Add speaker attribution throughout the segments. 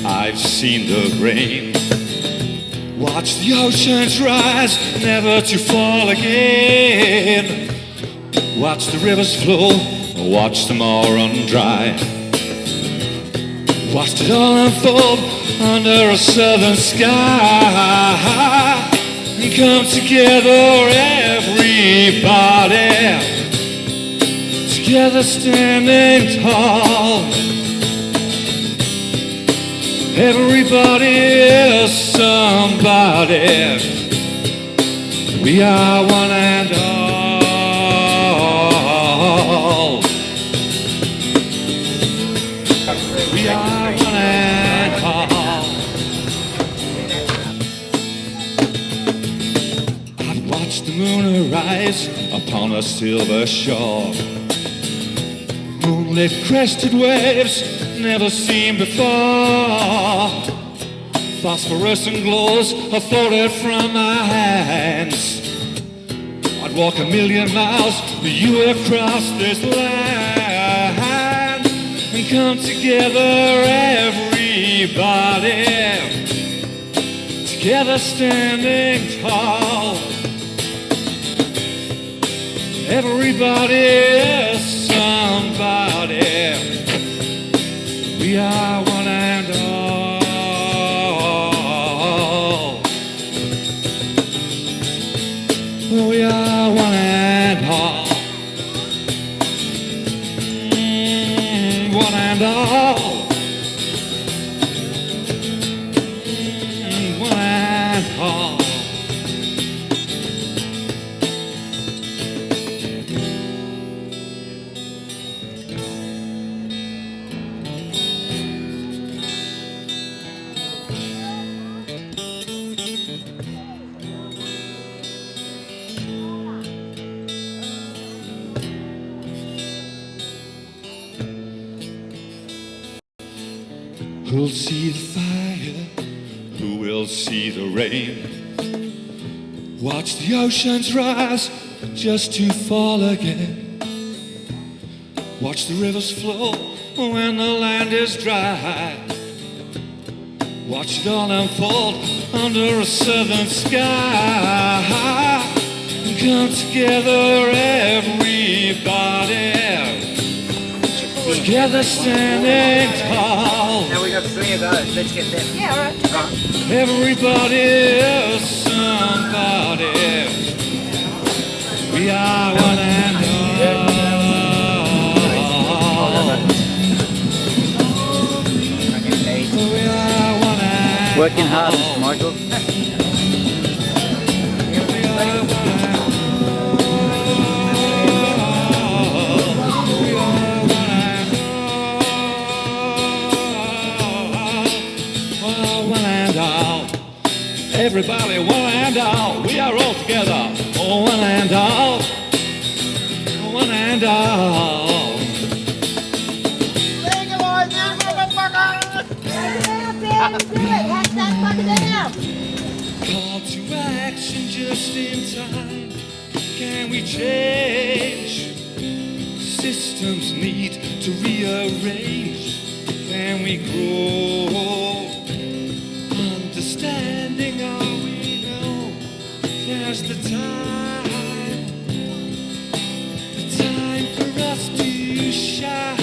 Speaker 1: I've seen the rain, watch the oceans rise, never to fall again. Watch the rivers flow, watch them all run dry. Watched it all unfold under a southern sky. And come together, everybody, together standing tall. Everybody is somebody. We are one and all. We are one and all. I've watched the moon arise upon a silver shore. Moonlit crested waves never seen before. Phosphorescent glows are floated from my hands. I'd walk 1,000,000 miles for you across this land. And come together, everybody, together standing tall. Everybody is somebody. We are one and all. We are one and all. One and all. One and all. Who'll see the fire? Who will see the rain? Watch the oceans rise just to fall again. Watch the rivers flow when the land is dry. Watch it all unfold under a southern sky. Come together, everybody, together standing tall.
Speaker 2: Now we got 3 of those. Let's get them.
Speaker 3: Yeah, all right.
Speaker 1: Everybody is somebody. We are one and all. We are one and all.
Speaker 2: Working hard, Michael.
Speaker 1: Everybody, one and all, we are all together. Oh, one and all, one and all.
Speaker 3: Legalize it, motherfucker!
Speaker 1: Call to action just in time. Can we change? Systems need to rearrange. Can we grow? Understanding all we know. There's the time for us to shine.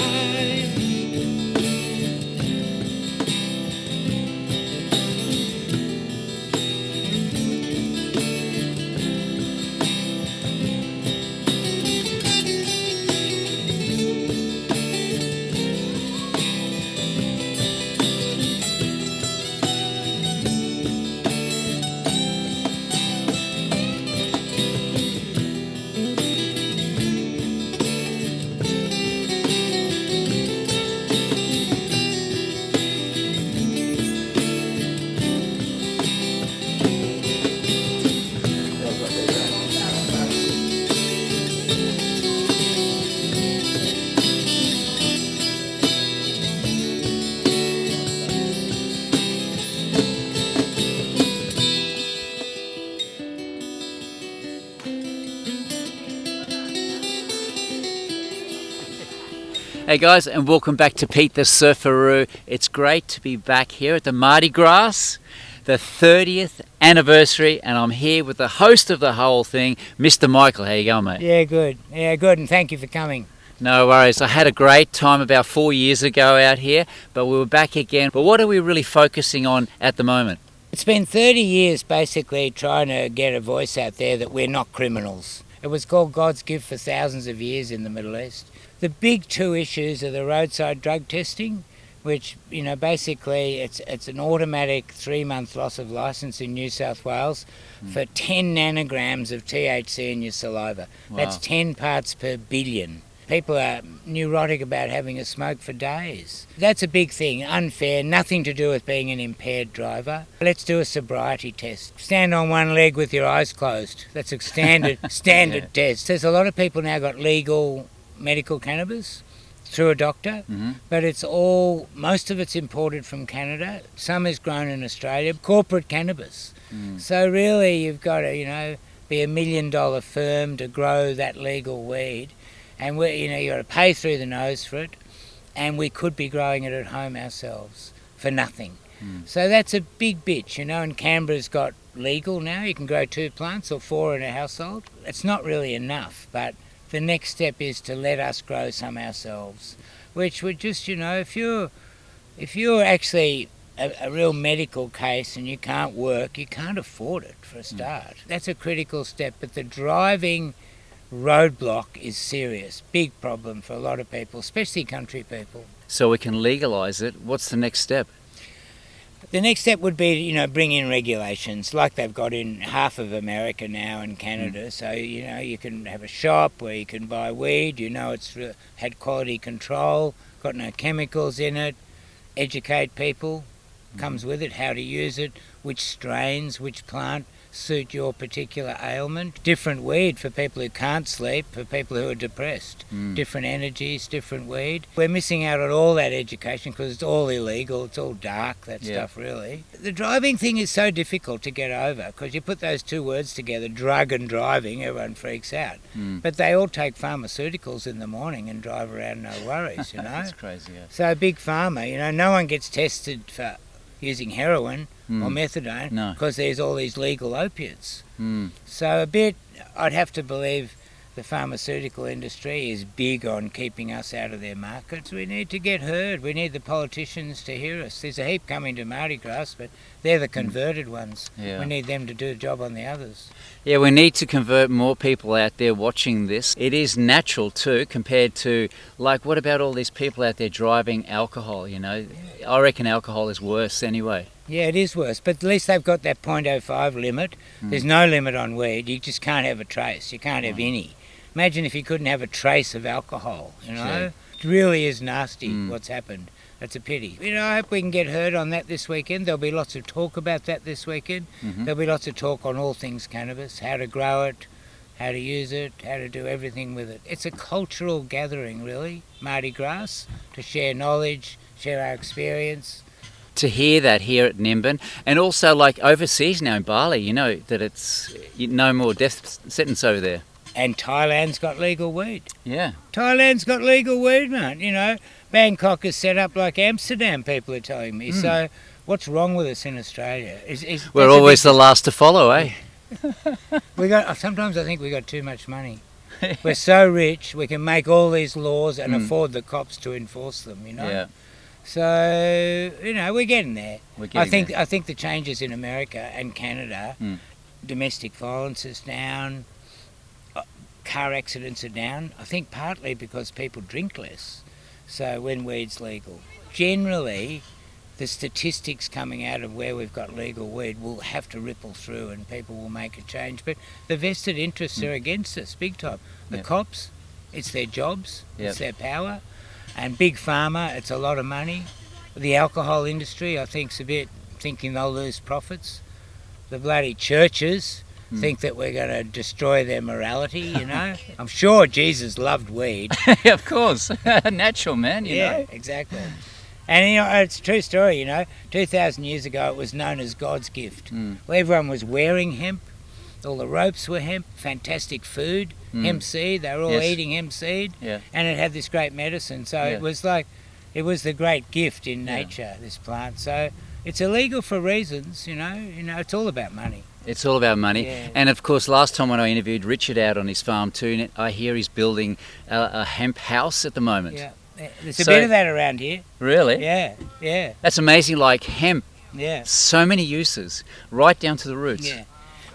Speaker 4: Hey guys, and welcome back to Pete the Surfaroo. It's great to be back here at the Mardi Gras, the 30th anniversary, and I'm here with the host of the whole thing, Mr. Michael. How you going, mate?
Speaker 2: Yeah, good. Yeah, good, and thank you for coming.
Speaker 4: No worries. I had a great time about 4 years ago out here, but we were back again. But what are we really focusing on at the moment?
Speaker 2: It's been 30 years basically trying to get a voice out there that we're not criminals. It was called God's gift for thousands of years in the Middle East. The big two issues are the roadside drug testing, which, basically it's an automatic 3-month loss of licence in New South Wales for 10 nanograms of THC in your saliva.
Speaker 4: Wow.
Speaker 2: That's 10 parts per billion. People are neurotic about having a smoke for days. That's a big thing, unfair, nothing to do with being an impaired driver. Let's do a sobriety test. Stand on one leg with your eyes closed. That's a standard test. There's a lot of people now got legal medical cannabis through a doctor, but most of it's imported from Canada. Some is grown in Australia. Corporate cannabis. So really you've got to, be $1 million firm to grow that legal weed. And you got to pay through the nose for it, and we could be growing it at home ourselves for nothing. So that's a big bitch, and Canberra's got legal now. You can grow 2 plants or 4 in a household. It's not really enough, but the next step is to let us grow some ourselves, which would just, if you're actually a real medical case and you can't work, you can't afford it for a start. That's a critical step, but the driving roadblock is serious, big problem for a lot of people, especially country people.
Speaker 4: So we can legalise it. What's the next step?
Speaker 2: The next step would be, bring in regulations like they've got in half of America now and Canada. So, you can have a shop where you can buy weed, it's had quality control, got no chemicals in it, educate people, comes with it, how to use it, which strains, which plant suit your particular ailment. Different weed for people who can't sleep, for people who are depressed. Different energies, different weed. We're missing out on all that education because it's all illegal, it's all dark, that stuff really. The driving thing is so difficult to get over because you put those two words together, drug and driving, everyone freaks out. But they all take pharmaceuticals in the morning and drive around no worries,
Speaker 4: That's crazy, yeah.
Speaker 2: So big pharma, no one gets tested for using heroin or methadone because there's all these legal opiates. So I'd have to believe the pharmaceutical industry is big on keeping us out of their markets. We need to get heard. We need the politicians to hear us. There's a heap coming to Mardi Gras, but they're the converted ones.
Speaker 4: Yeah.
Speaker 2: We need them to do a job on the others.
Speaker 4: Yeah, we need to convert more people out there watching this. It is natural too, compared to, what about all these people out there driving alcohol, I reckon alcohol is worse anyway.
Speaker 2: Yeah, it is worse, but at least they've got that 0.05 limit. There's no limit on weed. You just can't have a trace. You can't have any. Imagine if you couldn't have a trace of alcohol, It really is nasty what's happened. That's a pity. I hope we can get heard on that this weekend. There'll be lots of talk about that this weekend. There'll be lots of talk on all things cannabis, how to grow it, how to use it, how to do everything with it. It's a cultural gathering, really, Mardi Gras, to share knowledge, share our experience.
Speaker 4: To hear that here at Nimbin, and also overseas now in Bali, that it's no more death sentence over there.
Speaker 2: And Thailand's got legal weed.
Speaker 4: Yeah.
Speaker 2: Thailand's got legal weed, man. Bangkok is set up like Amsterdam, people are telling me. So what's wrong with us in Australia?
Speaker 4: We're always the last to follow, eh?
Speaker 2: Sometimes I think we got too much money. We're so rich, we can make all these laws and afford the cops to enforce them,
Speaker 4: Yeah.
Speaker 2: So, we're getting there. I think the changes in America and Canada, domestic violence is down, car accidents are down, I think partly because people drink less, so when weed's legal. Generally, the statistics coming out of where we've got legal weed will have to ripple through and people will make a change, but the vested interests are against us big time. The cops, it's their jobs, it's their power, and big pharma, it's a lot of money. The alcohol industry, I think, is a bit thinking they'll lose profits. The bloody churches think that we're going to destroy their morality, I'm sure Jesus loved weed.
Speaker 4: Of course. Natural, man, you know.
Speaker 2: Exactly. And, it's a true story, 2,000 years ago it was known as God's gift. Well, everyone was wearing hemp, All the ropes were hemp, fantastic food, hemp seed. They were all
Speaker 4: Yes.
Speaker 2: eating hemp seed,
Speaker 4: Yeah.
Speaker 2: and it had this great medicine. So
Speaker 4: Yeah.
Speaker 2: it was the great gift in nature, this plant. So it's illegal for reasons, you know, it's all about money.
Speaker 4: It's all about money.
Speaker 2: Yeah.
Speaker 4: And of course, last time when I interviewed Richard out on his farm too, I hear he's building a hemp house at the moment.
Speaker 2: Yeah. There's a
Speaker 4: So-
Speaker 2: bit of that around here.
Speaker 4: Really?
Speaker 2: Yeah.
Speaker 4: That's amazing. Like hemp,
Speaker 2: Yeah.
Speaker 4: so many uses, right down to the roots.
Speaker 2: Yeah.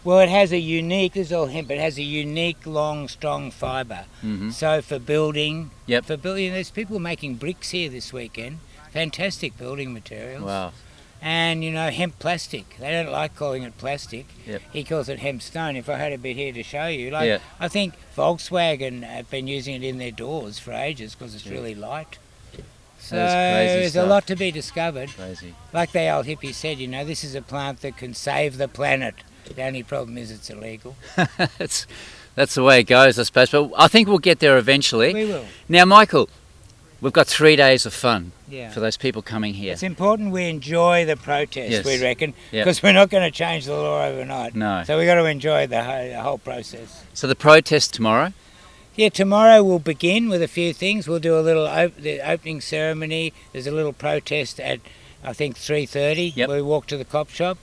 Speaker 2: Well, it has this is all hemp, it has a unique, long, strong fibre.
Speaker 4: Mhm.
Speaker 2: So for building,
Speaker 4: Yep.
Speaker 2: there's people making bricks here this weekend. Fantastic building materials.
Speaker 4: Wow.
Speaker 2: And, hemp plastic. They don't like calling it plastic.
Speaker 4: Yep.
Speaker 2: He calls it hemp stone. If I had a bit here to show you.
Speaker 4: Yeah.
Speaker 2: I think Volkswagen have been using it in their doors for ages because it's really light. So
Speaker 4: That is crazy
Speaker 2: there's
Speaker 4: stuff.
Speaker 2: a lot to be discovered.
Speaker 4: Crazy.
Speaker 2: Like the old hippie said, this is a plant that can save the planet. The only problem is it's illegal.
Speaker 4: That's the way it goes, I suppose. But I think we'll get there eventually.
Speaker 2: We will.
Speaker 4: Now, Michael, we've got 3 days of fun
Speaker 2: Yeah.
Speaker 4: for those people coming here.
Speaker 2: It's important we enjoy the protest,
Speaker 4: Yes.
Speaker 2: we reckon,
Speaker 4: Yep.
Speaker 2: because we're not going to change the law overnight.
Speaker 4: No.
Speaker 2: So we've got to enjoy the whole process.
Speaker 4: So the protest tomorrow.
Speaker 2: Yeah, tomorrow we'll begin with a few things. We'll do a little the opening ceremony. There's a little protest at, I think, 3:30.
Speaker 4: Yep.
Speaker 2: We walk to the cop shop.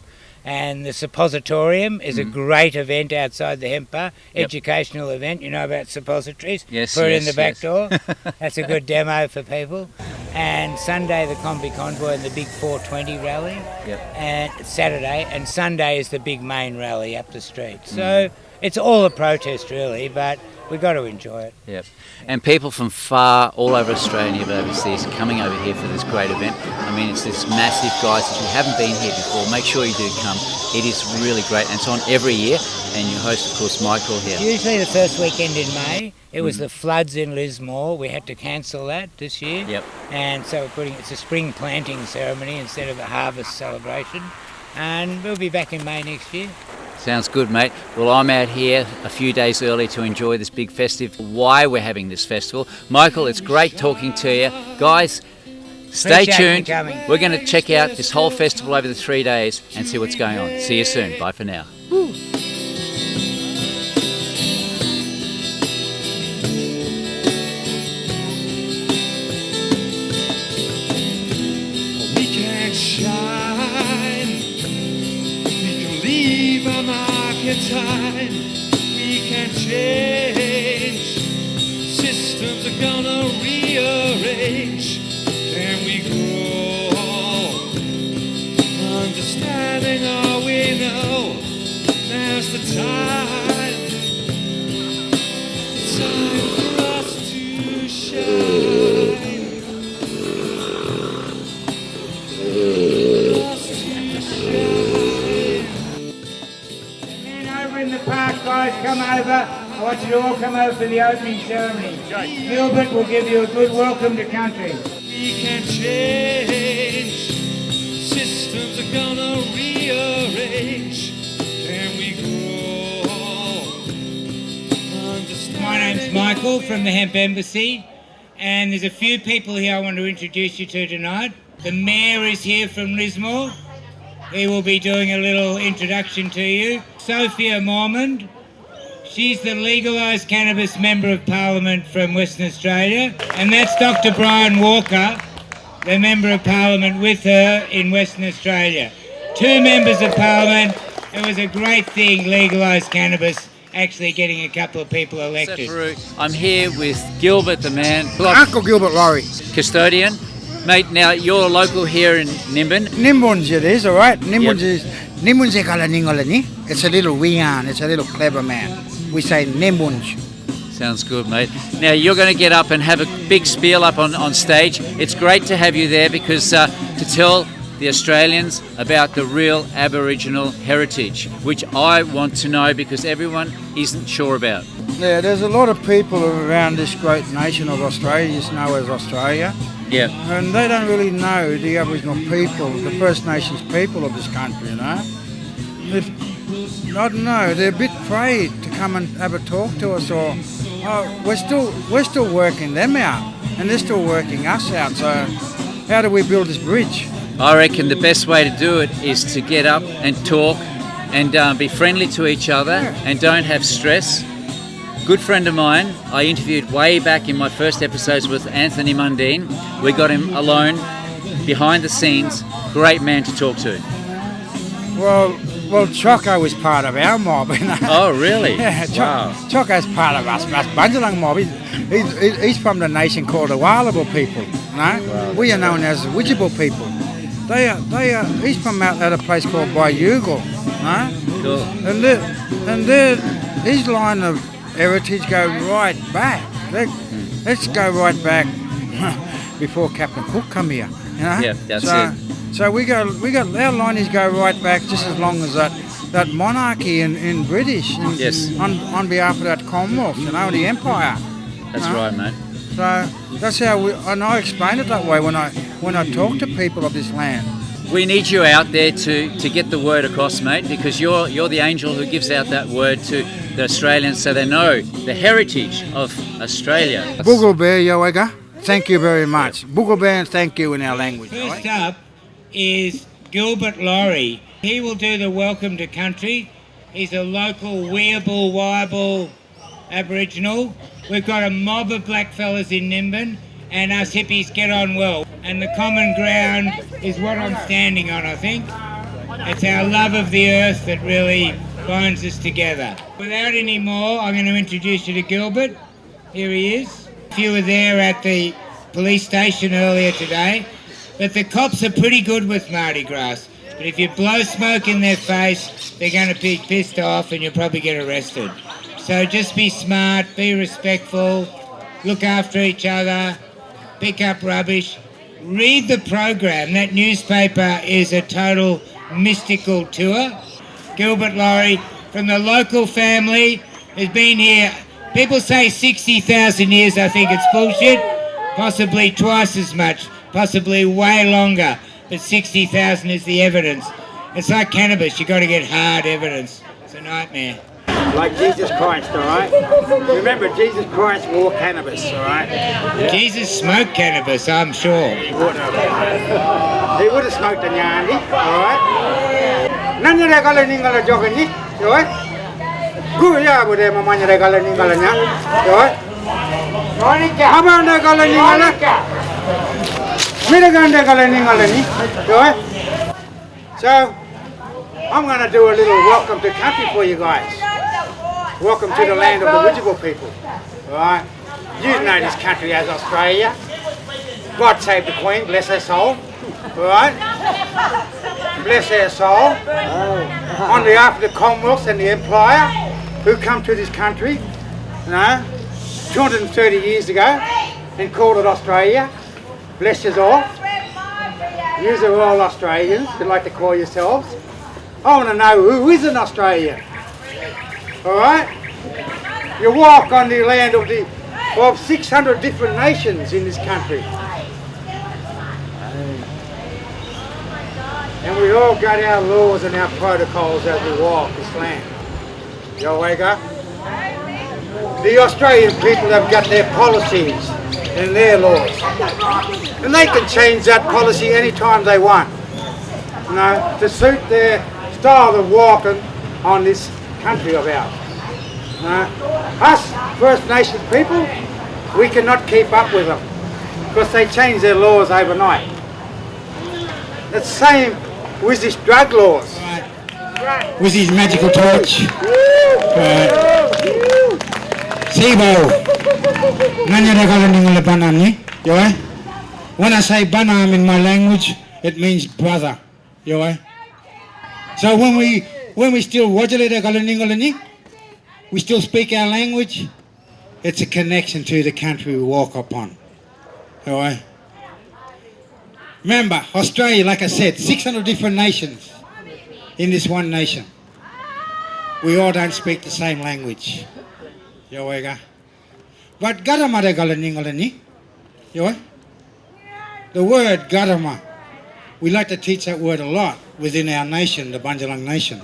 Speaker 2: And the suppositorium is a great event outside the hemp bar,
Speaker 4: Yep.
Speaker 2: educational event, about suppositories.
Speaker 4: Yes,
Speaker 2: Put it
Speaker 4: yes,
Speaker 2: in the back
Speaker 4: yes.
Speaker 2: door. That's a good demo for people. And Sunday, the Convoy Convoy and the big 420 rally.
Speaker 4: Yep.
Speaker 2: And Saturday, and Sunday is the big main rally up the street. So it's all a protest, really, but we've got to enjoy it.
Speaker 4: Yep. And people from far all over Australia and overseas are coming over here for this great event. I mean, it's this massive, guys. If you haven't been here before, make sure you do come. It is really great, and it's on every year. And your host, of course, Michael here.
Speaker 2: Usually the first weekend in May. It was the floods in Lismore. We had to cancel that this year.
Speaker 4: Yep.
Speaker 2: And so it's a spring planting ceremony instead of a harvest celebration. And we'll be back in May next year.
Speaker 4: Sounds good, mate. Well, I'm out here a few days early to enjoy this big festive. Why we're having this festival. Michael, it's great talking to you. Guys, stay
Speaker 2: Appreciate you
Speaker 4: tuned.
Speaker 2: coming.
Speaker 4: We're going to check out this whole festival over the 3 days and see what's going on. See you soon. Bye for now.
Speaker 1: We can shine, we can leave our market time, we can change, systems are gonna rearrange, and we grow, understanding all we know, now's the time for us to shine.
Speaker 2: And over in the park, guys, come over. I want you to all come over for the opening ceremony. Gilbert will give you a good welcome to country.
Speaker 1: We can change, systems are gonna rearrange, and we grow.
Speaker 2: My name's Michael from the Hemp Embassy, and there's a few people here I want to introduce you to tonight. The Mayor is here from Lismore. He will be doing a little introduction to you. Sophia Mormond. She's the legalised cannabis Member of Parliament from Western Australia. And that's Dr. Brian Walker, the Member of Parliament with her in Western Australia. 2 Members of Parliament. It was a great thing, legalised cannabis, actually getting a couple of people elected.
Speaker 4: Surfaroo, I'm here with Gilbert, the man,
Speaker 3: Uncle Gilbert Laurie.
Speaker 4: custodian. Mate, now you're local here in Nimbin.
Speaker 3: Nimbuns it is, all right? Nimbuns is Nimbun's ekalaningolani. It's a little wean, it's a little clever man. We say Nimbuns.
Speaker 4: Sounds good, mate. Now you're going to get up and have a big spiel up on stage. It's great to have you there because to tell the Australians about the real Aboriginal heritage, which I want to know because everyone isn't sure about.
Speaker 3: Yeah, there's a lot of people around this great nation of Australia, just know as Australia.
Speaker 4: Yeah.
Speaker 3: And they don't really know the Aboriginal people, the First Nations people of this country, I don't know, they're a bit afraid to come and have a talk to us, or we're still working them out, and they're still working us out, so how do we build this bridge?
Speaker 4: I reckon the best way to do it is to get up and talk and be friendly to each other and don't have stress. Good friend of mine, I interviewed way back in my first episodes with Anthony Mundine. We got him alone, behind the scenes. Great man to talk to.
Speaker 3: Well, Choco was part of our mob. You know?
Speaker 4: Oh, really?
Speaker 3: Yeah,
Speaker 4: Wow.
Speaker 3: Choco's part of us Bunjalung mob. He's from the nation called the Wallable people. No, we are known as the Widjable people. He's from out at a place called Bayugal. No,
Speaker 4: Cool.
Speaker 3: and his line of heritage go right back. Let's go right back before Captain Cook come here. You know?
Speaker 4: Yeah, that's it.
Speaker 3: So we got our lineage go right back just as long as that monarchy in British.
Speaker 4: Yes.
Speaker 3: On behalf of that Commonwealth, the Empire.
Speaker 4: That's right, mate.
Speaker 3: So that's how and I explain it that way when I talk to people of this land.
Speaker 4: We need you out there to get the word across, mate, because you're the angel who gives out that word to the Australians so they know the heritage of Australia.
Speaker 3: Boogle Bear Yowega, thank you very much. Boogle Bear and thank you in our language.
Speaker 2: First up is Gilbert Laurie. He will do the welcome to country. He's a local weeable, wiable Aboriginal. We've got a mob of blackfellas in Nimbin, and us hippies get on well. And the common ground is what I'm standing on, I think. It's our love of the earth that really binds us together. Without any more, I'm going to introduce you to Gilbert. Here he is. If you were there at the police station earlier today, but the cops are pretty good with Mardi Gras. But if you blow smoke in their face, they're going to be pissed off and you'll probably get arrested. So just be smart, be respectful, look after each other, pick up rubbish, read the program. That newspaper is a total mystical tour. Gilbert Laurie from the local family has been here, people say 60,000 years, I think it's bullshit, possibly twice as much, possibly way longer, but 60,000 is the evidence. It's like cannabis, you've got to get hard evidence. It's a nightmare.
Speaker 3: Like Jesus Christ, all right? Remember, Jesus Christ wore cannabis, all right?
Speaker 2: Jesus smoked cannabis, I'm sure.
Speaker 3: He would have smoked a nyandi, all right? Nanya regala ningala jogani, all right? Guya bude mamanya regala ningala nya, all right? Haba regala ningala. Miragan regala ningala ni, all right? So, I'm going to do a little welcome to country for you guys. Welcome to the land of the Widjable people. Right? You know this country as Australia. God save the Queen, bless her soul. Right? Bless her soul. On behalf of the Commonwealth and the Empire who come to this country, 230 years ago and called it Australia. Bless you all. You are all Australians, you like to call yourselves. I want to know who is an Australian. Alright? You walk on the land of 600 different nations in this country. And we all got our laws and our protocols as we walk this land. Yowega? The Australian people have got their policies and their laws. And they can change that policy anytime they want. To suit their style of walking on this country of ours. Us First Nations people, we cannot keep up with them because they change their laws overnight. The same with these drug laws.
Speaker 5: With his magical torch. Sibo. When I say banam in my language, it means brother. So when we still we still speak our language, it's a connection to the country we walk upon. Remember, Australia, like I said, 600 different nations in this one nation. We all don't speak the same language. But Gadama the word Gadama, we like to teach that word a lot within our nation, the Bunjalung nation.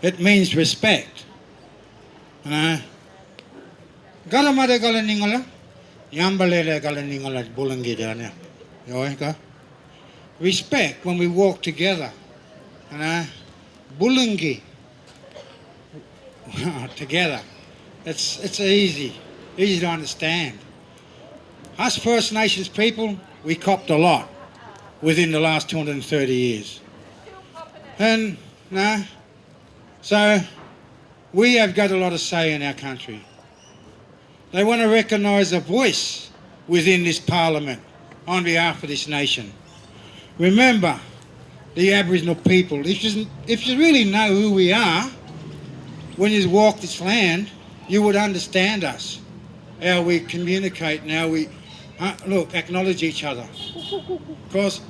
Speaker 5: It means respect. Gadama de Galaningala, Yambale de Galaningala Bulangidana. Respect when we walk together. Bulungi. Together. It's easy to understand. Us First Nations people, we copped a lot within the last 230 years. And, no, so we have got a lot of say in our country. They want to recognise a voice within this parliament on behalf of this nation. Remember, the Aboriginal people, if you really know who we are, when you walk this land, you would understand us, how we communicate and how we acknowledge each other. Because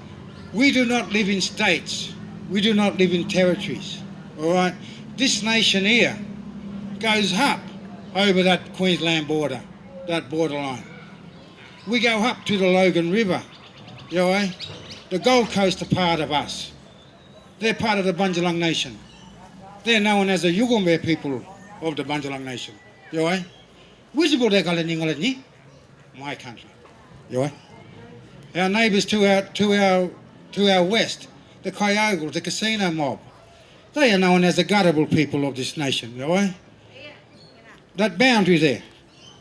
Speaker 5: we do not live in states, we do not live in territories, all right? This nation here goes up over that Queensland border, that borderline. We go up to the Logan River, you know, the Gold Coast are part of us. They're part of the Bundjalung Nation. They're known as the Yugambeh people of the Bundjalung Nation, you know. Visible de Galaningolani, my country. You know? Our neighbours to our west, the Kayogles, the casino mob, they are known as the guttural people of this nation, you know? That boundary there,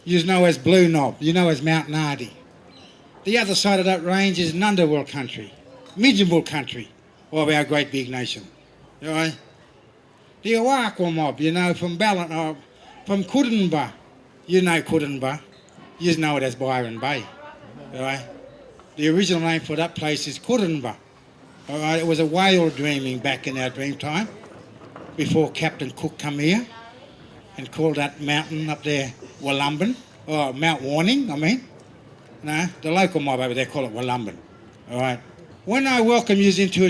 Speaker 5: you know as Blue Knob, you know as Mount Nardi. The other side of that range is Nunderwell country, Midgeville country of our great big nation, you know? The Awakwa mob, you know, from from Kudinba, you know Kudinba, you know it as Byron Bay. All right. The original name for that place is Kudinba. All right. It was a whale dreaming back in our dream time, before Captain Cook come here and called that mountain up there Wallumbin, or Mount Warning, I mean. No, the local mob over there call it Wallumbin. All right. When I welcome you into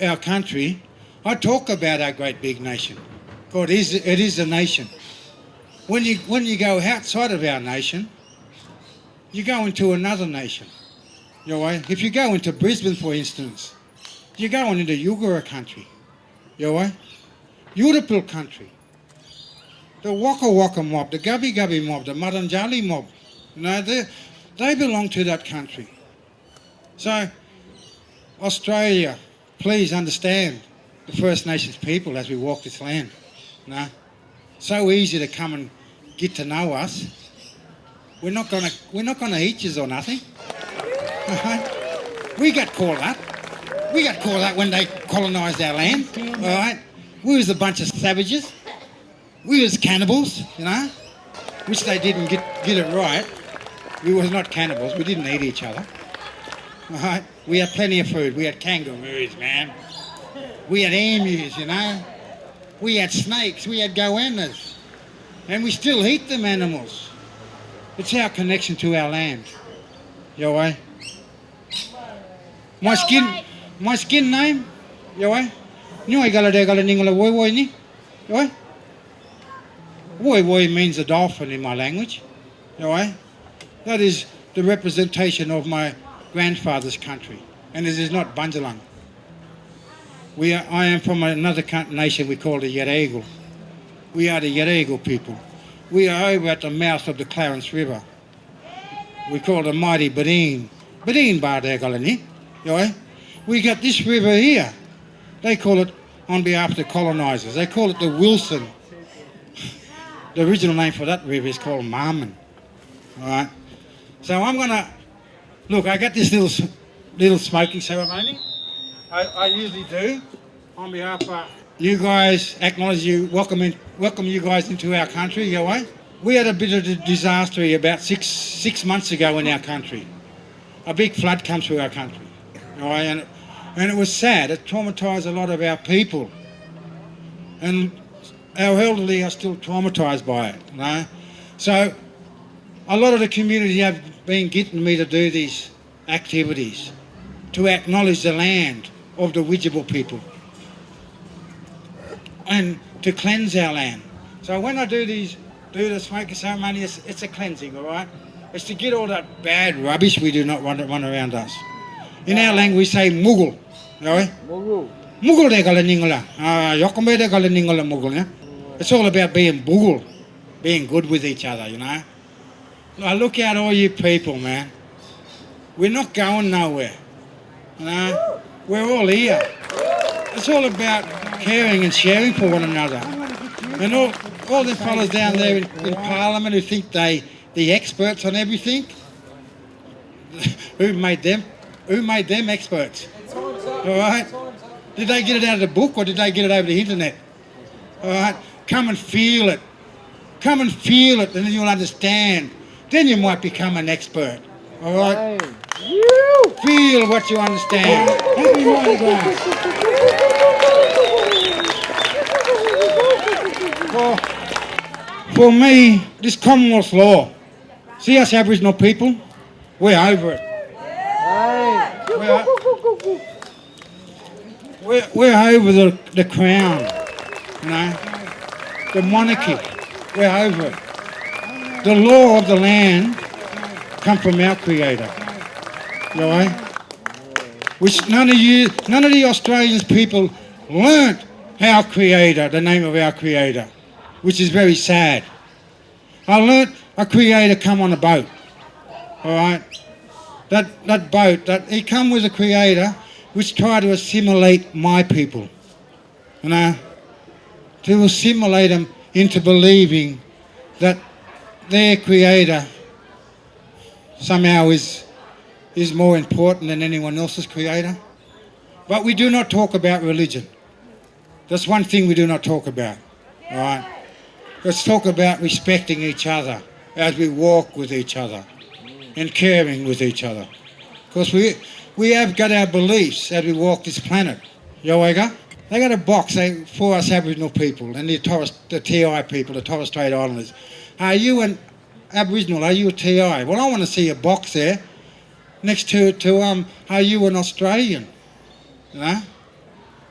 Speaker 5: our country, I talk about our great big nation. God, it is a nation. When you go outside of our nation, you go into another nation. You know, if you go into Brisbane, for instance, you're going into Yugara country. You know, Yurapil country, the Waka Waka mob, the Gubby Gubby mob, the Madanjali mob. You know, they belong to that country. So, Australia, please understand the First Nations people as we walk this land. You know, so easy to come and get to know us. We're not gonna eat yous or nothing. We got called up. We got called up when they colonised our land. All right. We was a bunch of savages. We was cannibals, you know, which they didn't get it right. We was not cannibals. We didn't eat each other. All right. We had plenty of food. We had kangaroos, man. We had emus, you know. We had snakes. We had goannas. And we still eat them animals. It's our connection to our land. Yo, eh? My skin name? Yo, eh? Nyoi gala de gala ningala woi woi ni? Yo, eh? Woi woi means a dolphin in my language. Yo, eh? That is the representation of my grandfather's country. And it is not Bundjalung. I am from another nation we call the Yarragal. We are the Yarragal people. We are over at the mouth of the Clarence River. We call the mighty Badeen. Badeen Bardagalani. You know? We got this river here. They call it, on behalf of the colonisers, they call it the Wilson. The original name for that river is called Marmon. All right. So I'm gonna look. I got this little smoking ceremony. I usually do on behalf of you guys. Acknowledge you, welcome you guys into our country. You know, we had a bit of a disaster here about six months ago in our country. A big flood come through our country. You know, and it was sad. It traumatised a lot of our people, and our elderly are still traumatised by it. You know? So a lot of the community have been getting me to do these activities to acknowledge the land of the Widjabul people and to cleanse our land. So when I do the smoking ceremony, it's a cleansing, all right? It's to get all that bad rubbish we do not run around us. In our language we say mugul, you know? Mugul de gala ningala, yokombe de gala ningala mugul, yeah? It's all about being bugul, being good with each other, you know? Now look at all you people, man. We're not going nowhere. You know, we're all here. It's all about caring and sharing for one another. And all the fellas down there in Parliament who think the experts on everything, who made them experts? All right? Did they get it out of the book or did they get it over the internet? All right? Come and feel it. Come and feel it and then you'll understand. Then you might become an expert. All right? Feel what you understand. Happy Mardi Gras. For me, this Commonwealth law, see us Aboriginal people, we're over it. We're over the crown, you know, the monarchy. We're over it. The law of the land come from our Creator, you know, which none of the Australians people learnt our Creator, the name of our Creator, which is very sad. I learnt a Creator come on a boat, all right? That boat, he come with a Creator which tried to assimilate my people, you know, to assimilate them into believing that their Creator somehow is more important than anyone else's Creator. But we do not talk about religion. That's one thing we do not talk about, all right? Let's talk about respecting each other as we walk with each other and caring with each other. Because we have got our beliefs as we walk this planet. Yowega? They got a box for us Aboriginal people and the TI people, the Torres Strait Islanders. Are you an Aboriginal? Are you a TI? Well, I want to see a box there next to are you an Australian? You know?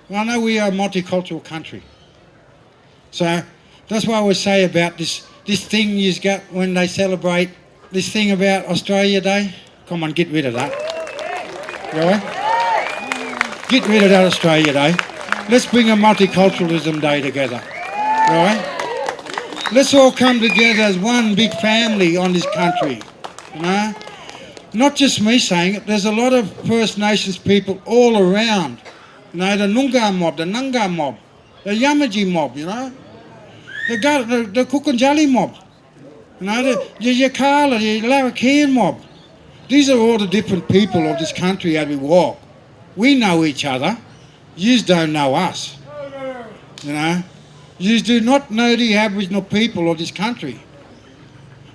Speaker 5: Well, I know we are a multicultural country. So that's why we say about this thing you got when they celebrate this thing about Australia Day. Come on, get rid of that. You know? Get rid of that Australia Day. Let's bring a multiculturalism day together. You know? Let's all come together as one big family on this country. You know? Not just me saying it, there's a lot of First Nations people all around. You know, the Noongar mob, the Nungar mob, the Yamaji mob, you know? The Kukunjali mob, you know, the Yakala, the Larrakian mob. These are all the different people of this country as we walk. We know each other. Yous don't know us. You know, yous do not know the Aboriginal people of this country.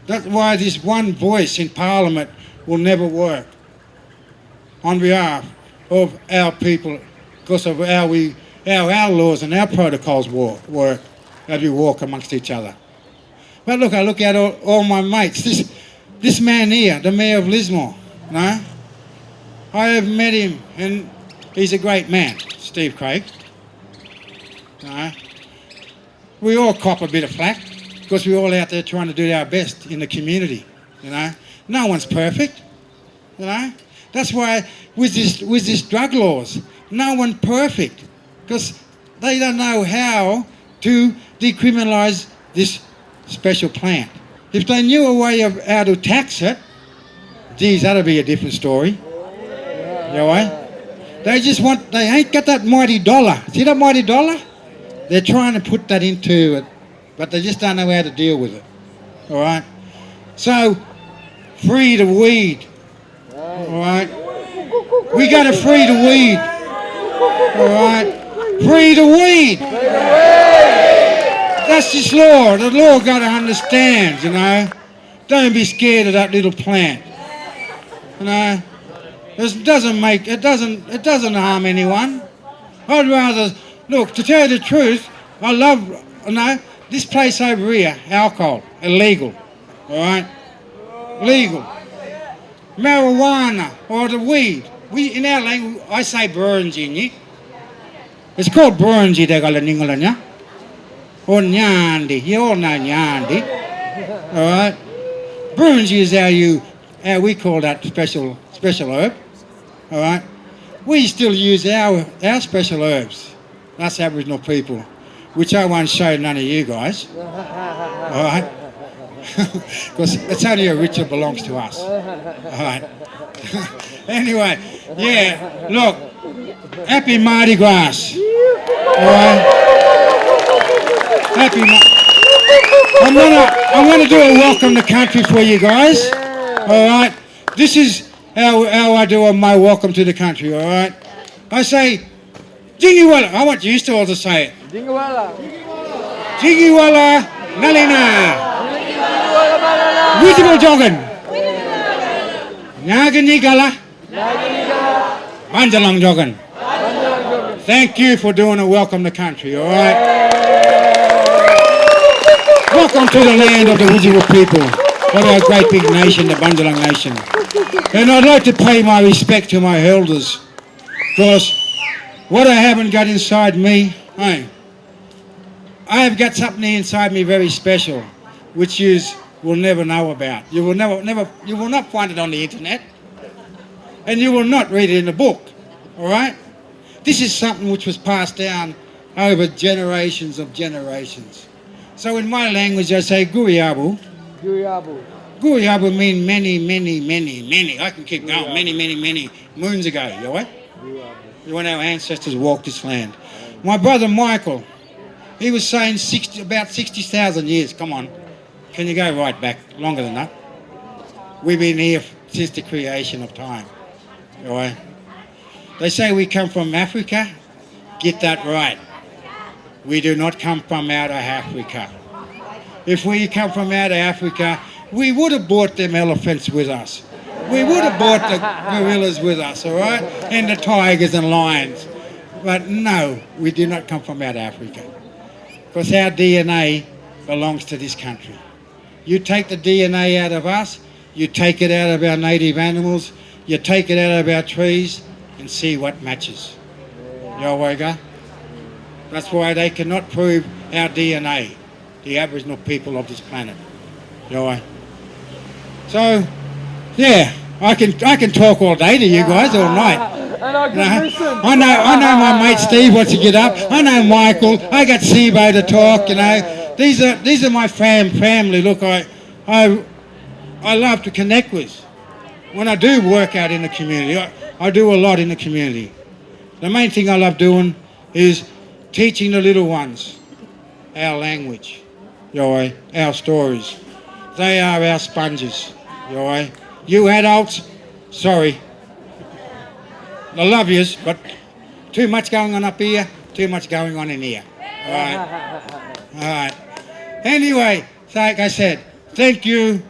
Speaker 5: That's why this one voice in Parliament will never work on behalf of our people because of how our laws and our protocols work as we walk amongst each other. But look, I look at all my mates. This man here, the Mayor of Lismore, you know, I have met him and he's a great man, Steve Craig. You know, we all cop a bit of flack because we're all out there trying to do our best in the community, you know. No one's perfect, you know. That's why with this drug laws, no one's perfect because they don't know how to decriminalise this special plant. If they knew a way of how to tax it, geez, that'd be a different story. You know what? They ain't got that mighty dollar. See that mighty dollar? They're trying to put that into it, but they just don't know how to deal with it. All right? So, free the weed. All right? We got to free the weed. All right? Free the weed. That's this law. The law got to understand, you know. Don't be scared of that little plant. You know. It doesn't harm anyone. I'd rather, look, to tell you the truth, I love, you know, this place over here, alcohol, illegal. All right? Legal. Marijuana or the weed. In our language, I say Burunji. It's called Burunji, they got a Ningalanya. Or Nyandi. You all know Nyandi. All right? Burunji is how we call that special herb. All right? We still use our special herbs, us Aboriginal people, which I won't show none of you guys. All right? Because it's only a ritual belongs to us. All right? Anyway, yeah, look, happy Mardi Gras. All right. Happy. I'm gonna do a welcome to country for you guys. All right. This is how I do my welcome to the country. All right. I say, Jingiwala. I want you to all to say it. Jingiwala. Jingiwala Nalina. Visible jogging. Naganigala. Banjalang jogging. Thank you for doing a welcome to country, all right? Welcome to the land of the Wijiwa people, of our great big nation, the Bunjalung nation. And I'd like to pay my respect to my elders, because what I haven't got inside me, I have got something inside me very special, which you will never know about. You will not find it on the internet, and you will not read it in a book, all right? This is something which was passed down over generations of generations. So in my language I say Guriyabu. Guriyabu. Guriyabu means many, many, many, many. I can keep going. Many, many, many moons ago, you know what? When our ancestors walked this land. My brother Michael, he was saying about 60,000 years. Come on. Can you go right back? Longer than that. We've been here since the creation of time. You know? They say we come from Africa. Get that right. We do not come from out of Africa. If we come from out of Africa, we would have brought them elephants with us. We would have brought the gorillas with us, all right? And the tigers and lions. But no, we do not come from out of Africa. Because our DNA belongs to this country. You take the DNA out of us, you take it out of our native animals, you take it out of our trees, and see what matches. Yawaga. That's why they cannot prove our DNA, the Aboriginal people of this planet. Yawaga. So, yeah, I can talk all day to you guys, all night.
Speaker 6: And I can listen.
Speaker 5: I know my mate Steve wants to get up. I know Michael. I got Sibo to talk. You know, these are my family. Look, I love to connect with. When I do work out in the community, I do a lot in the community. The main thing I love doing is teaching the little ones our language, our stories. They are our sponges. You adults, sorry. I love yous, but too much going on up here, too much going on in here. All right. All right. Anyway, like I said, thank you.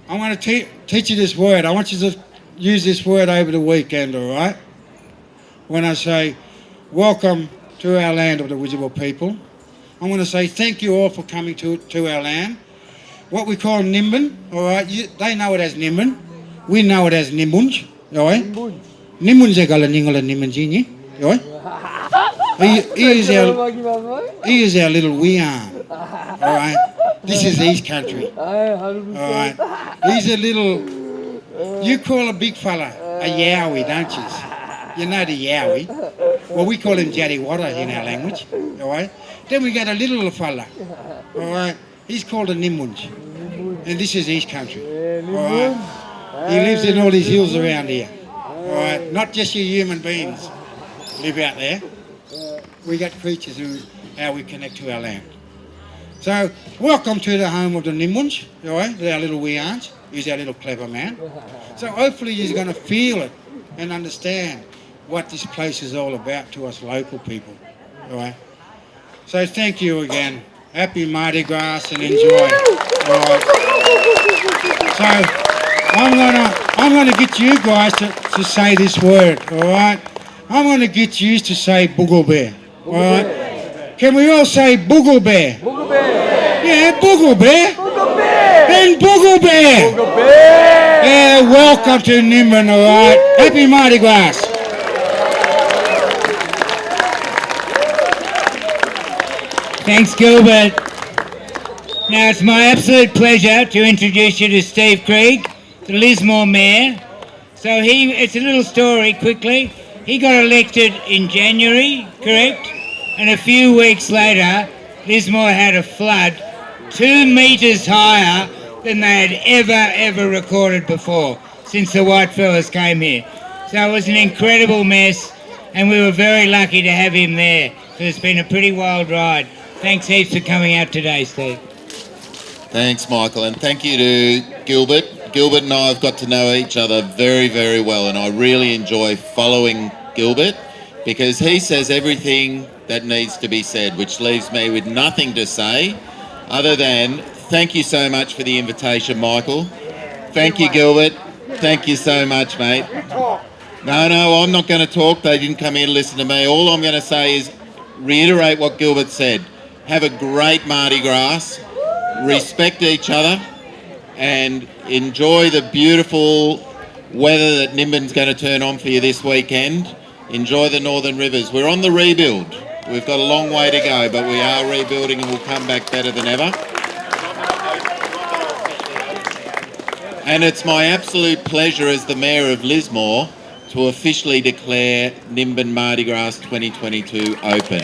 Speaker 5: I want to teach you this word. I want you to use this word over the weekend, all right? When I say, welcome to our land of the Wijiwa people, I want to say thank you all for coming to our land. What we call Nimbin, all right? They know it as Nimbin. We know it as Nimbunj, all right? Nimbunj is called Nimbunjini, all right? He is our little weearn, all right? This is East Country, all right? He's a little, you call a big fella a yowie, don't you? You know the yowie. Well, we call him Jadiwara in our language, all right? Then we got a little fella, all right? He's called a Nimbunj, and this is East Country, all right? He lives in all these hills around here, all right? Not just your human beings live out there. We got creatures how we connect to our land. So, welcome to the home of the Nimbunj, all right? Our little weearns. He's our little clever man. So hopefully he's going to feel it and understand what this place is all about to us local people, all right? So thank you again. Happy Mardi Gras and enjoy. All right. So I'm gonna get you guys to say this word, all right? I'm gonna get you to say Boogle Bear, all right? Can we all say Boogle Bear?
Speaker 6: Boogle Bear.
Speaker 5: Yeah, Boogle Bear.
Speaker 6: Boogle Bear.
Speaker 5: And Boogle Bear.
Speaker 6: Boogle Bear.
Speaker 5: Yeah, welcome to Nimbin, all right? Happy Mardi Gras.
Speaker 2: Thanks, Gilbert. Now it's my absolute pleasure to introduce you to Steve Krieg, the Lismore Mayor. So it's a little story quickly. He got elected in January, correct? And a few weeks later, Lismore had a flood 2 metres higher than they had ever recorded before since the white fellas came here. So it was an incredible mess. and we were very lucky to have him there. So it's been a pretty wild ride. Thanks heaps for coming out today, Steve.
Speaker 7: Thanks, Michael, and thank you to Gilbert. Gilbert and I have got to know each other very, very well, and I really enjoy following Gilbert because he says everything that needs to be said, which leaves me with nothing to say other than thank you so much for the invitation, Michael. Thank you, Gilbert. Thank you so much, mate. No, I'm not going to talk. They didn't come here to listen to me. All I'm going to say is reiterate what Gilbert said. Have a great Mardi Gras, respect each other, and enjoy the beautiful weather that Nimbin's going to turn on for you this weekend. Enjoy the Northern Rivers. We're on the rebuild. We've got a long way to go, but we are rebuilding and we'll come back better than ever. And it's my absolute pleasure as the Mayor of Lismore to officially declare Nimbin Mardi Gras 2022 open.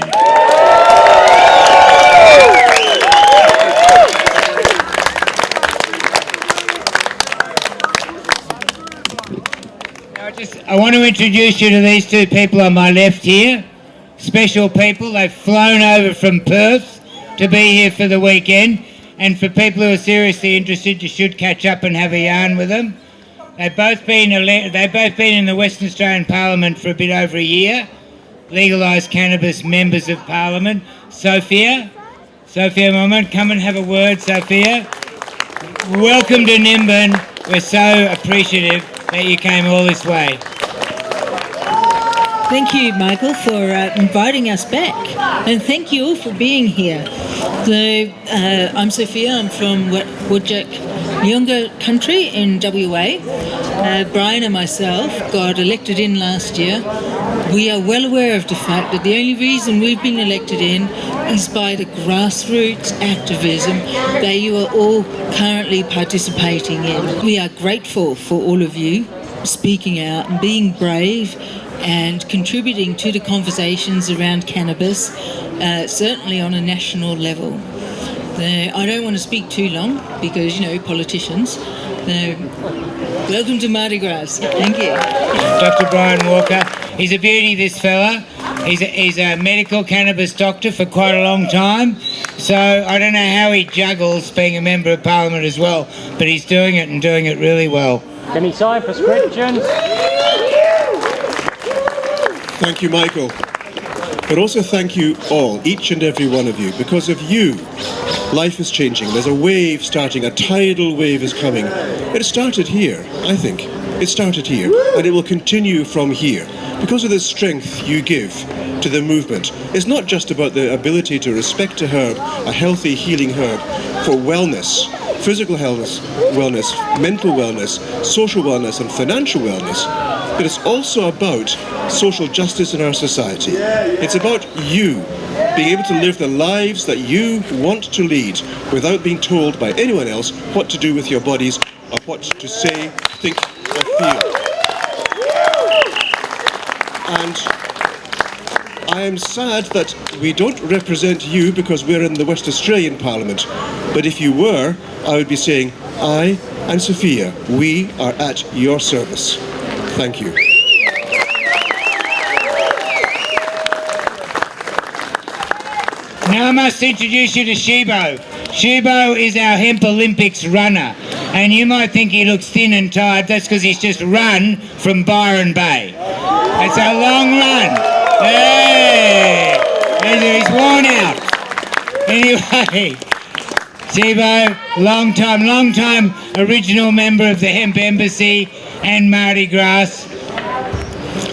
Speaker 2: I want to introduce you to these two people on my left here. Special people. They've flown over from Perth to be here for the weekend. And for people who are seriously interested, you should catch up and have a yarn with them. They've both been in the Western Australian Parliament for a bit over a year. Legalised cannabis members of Parliament. Sophia Moment, come and have a word, Sophia. Welcome to Nimbin. We're so appreciative that you came all this way.
Speaker 8: Thank you, Michael, for inviting us back, and thank you all for being here. I'm Sophia. I'm from Wudjuk Nyunga country in WA. Brian and myself got elected in last year. We are well aware of the fact that the only reason we've been elected in is by the grassroots activism that you are all currently participating in. We are grateful for all of you speaking out and being brave and contributing to the conversations around cannabis, certainly on a national level. I don't want to speak too long because, politicians. Welcome to Mardi Gras. Thank you.
Speaker 2: Dr. Brian Walker. He's a beauty, this fella. He's a medical cannabis doctor for quite a long time. So I don't know how he juggles being a member of Parliament as well, but he's doing it and doing it really well.
Speaker 6: Can he sign prescriptions?
Speaker 9: Thank you, Michael. But also thank you all, each and every one of you. Because of you, life is changing. There's a wave starting, a tidal wave is coming. It started here, I think. It started here, and it will continue from here. Because of the strength you give to the movement. It's not just about the ability to respect a herb, a healthy, healing herb, for wellness, physical wellness, mental wellness, social wellness, and financial wellness. But it's also about social justice in our society. It's about you being able to live the lives that you want to lead without being told by anyone else what to do with your bodies or what to say, think, or feel. And I am sad that we don't represent you because we're in the West Australian Parliament. But if you were, I would be saying, I and Sophia, we are at your service. Thank you.
Speaker 2: Now I must introduce you to Shibo. Shibo is our Hemp Olympics runner. And you might think he looks thin and tired. That's because he's just run from Byron Bay. It's a long run. Hey! He's worn out. Anyway, Shibo, long time original member of the Hemp Embassy and Mardi Gras.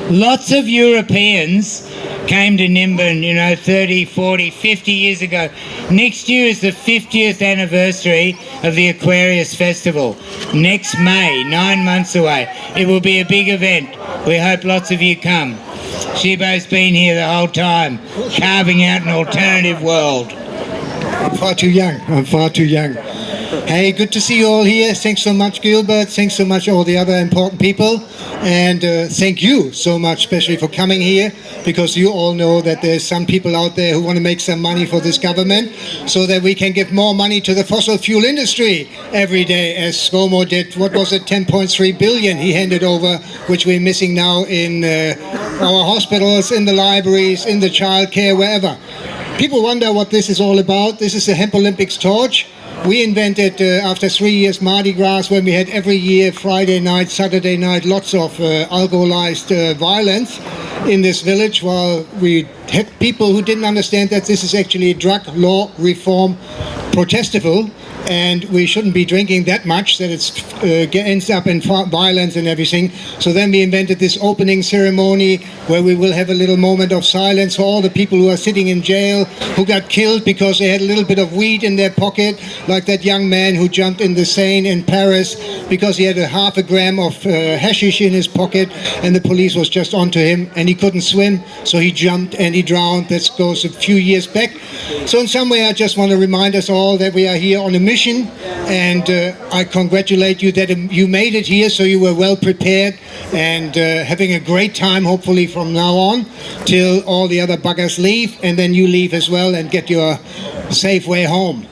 Speaker 2: Lots of Europeans came to Nimbin, 30, 40, 50 years ago. Next year is the 50th anniversary of the Aquarius Festival. Next May, 9 months away. It will be a big event. We hope lots of you come. Shibo's been here the whole time, carving out an alternative world.
Speaker 10: I'm far too young. Hey, good to see you all here. Thanks so much, Gilbert. Thanks so much, all the other important people. And thank you so much, especially for coming here, because you all know that there's some people out there who want to make some money for this government so that we can give more money to the fossil fuel industry every day, as ScoMo did. What was it, 10.3 billion he handed over, which we're missing now in our hospitals, in the libraries, in the childcare, wherever. People wonder what this is all about. This is the Hemp Olympics torch. We invented after 3 years Mardi Gras, when we had every year Friday night, Saturday night, lots of alcoholized violence in this village, while we had people who didn't understand that this is actually a drug law reform protestable, and we shouldn't be drinking that much that it ends up in violence and everything. So then we invented this opening ceremony where we will have a little moment of silence for all the people who are sitting in jail, who got killed because they had a little bit of weed in their pocket, like that young man who jumped in the Seine in Paris because he had a half a gram of hashish in his pocket, and the police was just onto him, and he couldn't swim, so he jumped and he drowned. That goes a few years back. So in some way I just want to remind us all that we are here on a mission, and I congratulate you that you made it here, so you were well prepared and having a great time, hopefully from now on till all the other buggers leave, and then you leave as well and get your safe way home.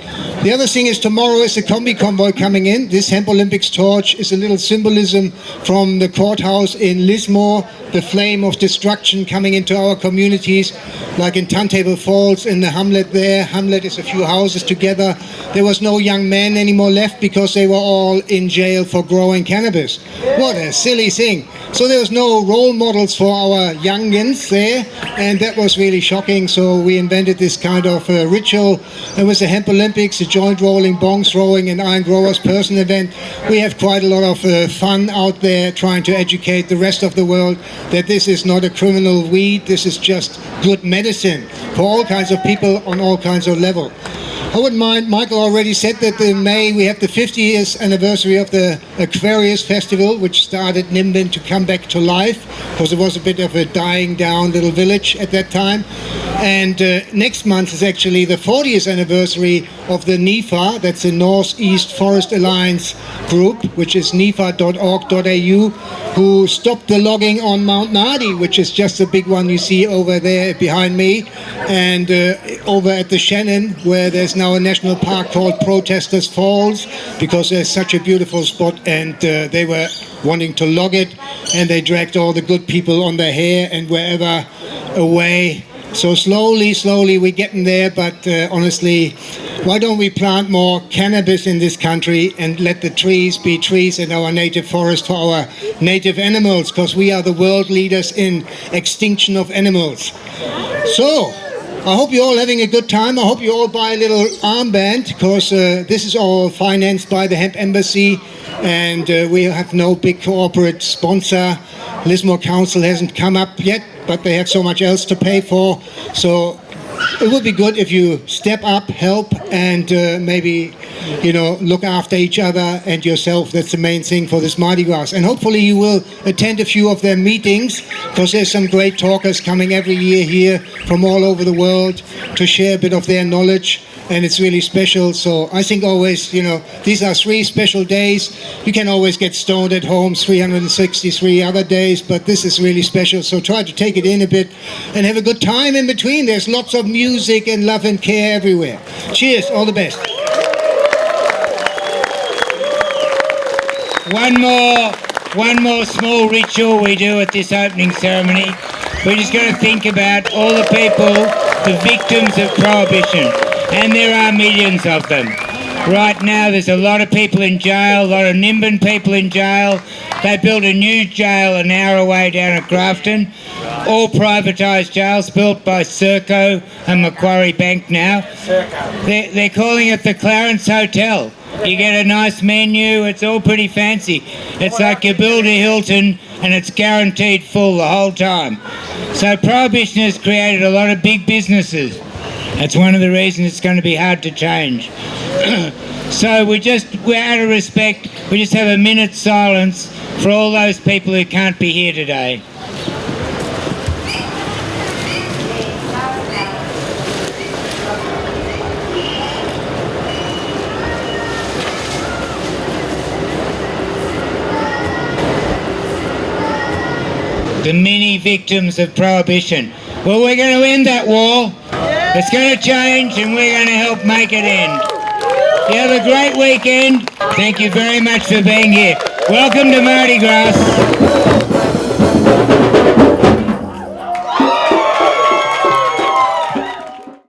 Speaker 10: The other thing is, tomorrow is the combi convoy coming in. This Hemp Olympics torch is a little symbolism from the courthouse in Lismore, the flame of destruction coming into our communities, like in Turntable Falls, in the hamlet there. Hamlet is a few houses together. There was no young men anymore left because they were all in jail for growing cannabis. What a silly thing. So there was no role models for our youngins there, and that was really shocking. So we invented this kind of ritual. It was the Hemp Olympics, a joint rolling, bong throwing, and iron growers person event. We have quite a lot of fun out there trying to educate the rest of the world that this is not a criminal weed, this is just good medicine for all kinds of people on all kinds of level. I wouldn't mind, Michael already said that in May we have the 50th anniversary of the Aquarius Festival, which started Nimbin to come back to life, because it was a bit of a dying down little village at that time. And next month is actually the 40th anniversary of the NEFA, that's the Northeast Forest Alliance group, which is nefa.org.au, who stopped the logging on Mount Mardi, which is just the big one you see over there behind me, and over at the Shannon, where there's now a national park called Protesters Falls, because there's such a beautiful spot, and they were wanting to log it, and they dragged all the good people on their hair and wherever away. So slowly we're getting there, but honestly, why don't we plant more cannabis in this country and let the trees be trees in our native forest for our native animals, because we are the world leaders in extinction of animals. So I hope you're all having a good time. I hope you all buy a little armband, because this is all financed by the Hemp Embassy, and we have no big corporate sponsor. Lismore Council hasn't come up yet, but they have so much else to pay for. So it would be good if you step up, help, and maybe, look after each other and yourself. That's the main thing for this Mardi Gras. And hopefully you will attend a few of their meetings, because there's some great talkers coming every year here from all over the world to share a bit of their knowledge. And it's really special. So I think always, these are 3 special days. You can always get stoned at home 363 other days, but this is really special. So try to take it in a bit and have a good time in between. There's lots of music and love and care everywhere. Cheers, all the best.
Speaker 2: One more small ritual we do at this opening ceremony. We're just going to think about all the people, the victims of Prohibition. And there are millions of them. Right now there's a lot of people in jail, a lot of Nimbin people in jail. They built a new jail an hour away down at Grafton. All privatised jails built by Serco and Macquarie Bank now. They're calling it the Clarence Hotel. You get a nice menu, it's all pretty fancy. It's like you build a Hilton and it's guaranteed full the whole time. So Prohibition has created a lot of big businesses. That's one of the reasons it's going to be hard to change. So we're out of respect, we just have a minute's silence for all those people who can't be here today. The many victims of Prohibition. Well, we're going to end that war. It's going to change, and we're going to help make it end. You have a great weekend. Thank you very much for being here. Welcome to Mardi Gras.